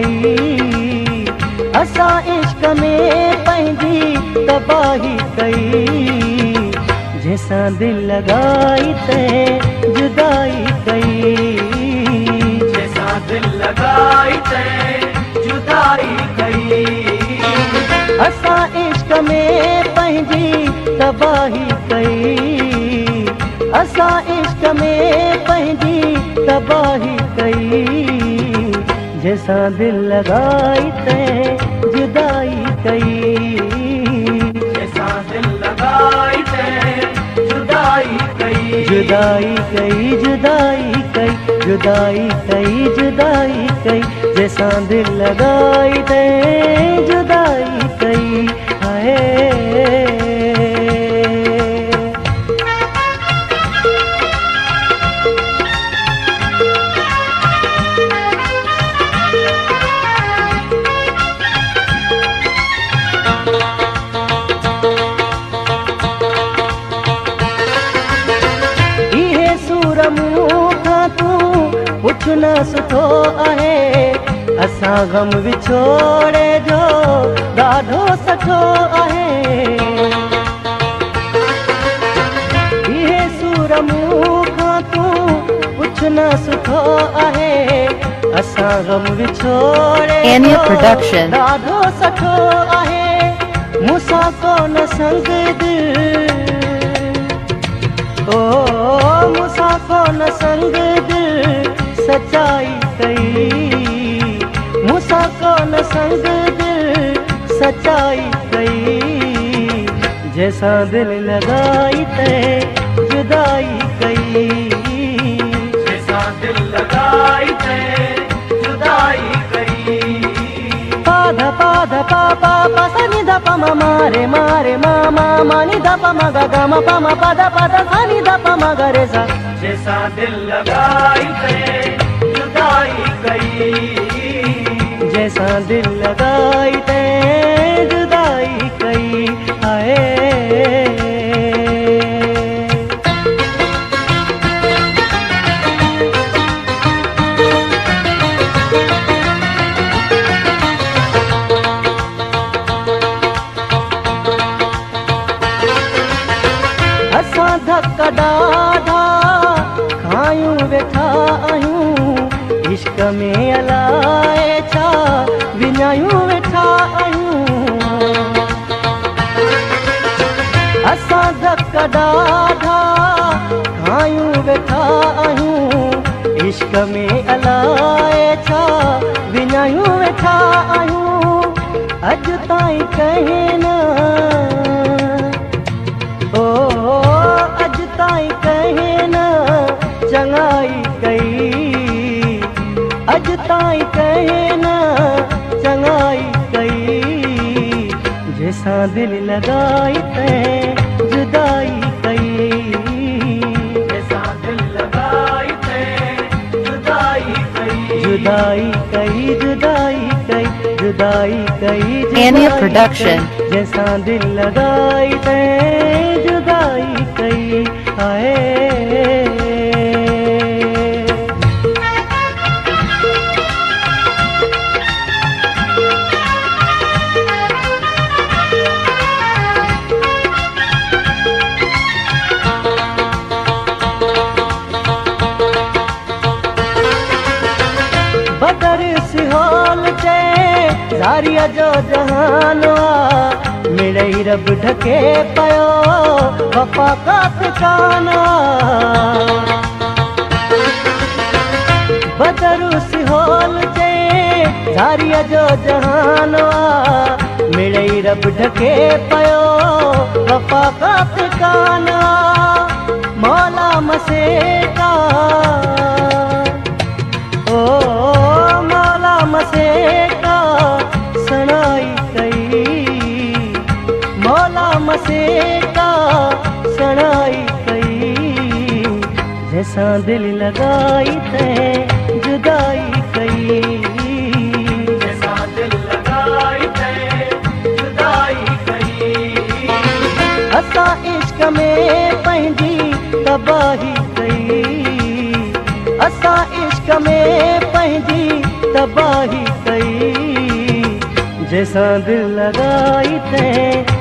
कई, असां इश्क में पंहिंजी तबाही कई, जैसां दिल लगाई ते जुदाई कई, जैसां दिल लगाई ते जुदाई कई, असां इश्क में पंहिंजी तबाही कई, असां इश्क में पंहिंजी तबाही कई, जैसां दिल लगाई ते जुदाई कई, जैसां दिल लगाई ते जुदाई कई, जुदाई कई, जुदाई कई, जुदाई कई, जुदाई कई, जैसां दिल लगाई ते जुदाई कई, हाय। पुछना सुठो आहे, असां गम विछोड़े जो ॾाढो सठो आहे, इहे सूर मूं खां तूं पुछना सुठो आहे, असां गम विछोड़े जो ॾाढो सठो आहे, मूंसां कोन संग दिल, ओ मूंसां कोन संग दिल सच्चाई कई, मूंसां कोन संग दिल सच्चाई कई, जैसां दिल लगाई ते जुदाई कई, जैसां दिल लगाई ते जुदाई कई, पाध पाध पा पा पा सा नि ध प म मा रे मा रे मा मा मा नि ध प म ग ग म प म प ध प ध सा नि ध प म ग रे सा, जैसां दिल लगाई ते जुदाई कई, जैसां दिल लगाई ते जुदाई कई, हाय। असां धक ॾाढा खायूं वेठा आहियूं, इश्क में अलाए छा विञायूं वेठा आहियूं, असां धक ॾाढा खायूं वेठा आहियूं, इश्क में अलाए छा विञायूं वेठा आहियूं, अॼु ताईं कंहिं न, ओ अॼु ताईं कंहिं न चङाई कई, अॼु ताईं कंहिं न चङाई कई, जैसां दिल लगाई ते जुदाई कई, जैसां दिल लगाई ते जुदाई कई, जुदाई कई, जुदाई कई, जुदाई कई, Ania Production, जैसां दिल लगाई ते जुदाई कई, हाय। बदर सिहोल चे ज़ारिया जो जहान आ, मिड़ई रब ढके पयो वफ़ा का ठिकाना, बदर सिहोल चे ज़ारिया जो जहान आ, मिड़ई रब ढके पयो वफ़ा का ठिकाना, मौला मसेका, ओ मौला मसेका सनाई कई, मौला मसेका सनाई कई, जैसां दिल लगाई ते जुदाई कई, जैसां दिल लगाई ते जुदाई कई, असां इश्क में पंहिंजी तबाही कई, असां इश्क में पंहिंजी तबाही कई, जैसा दिल लगाई तैं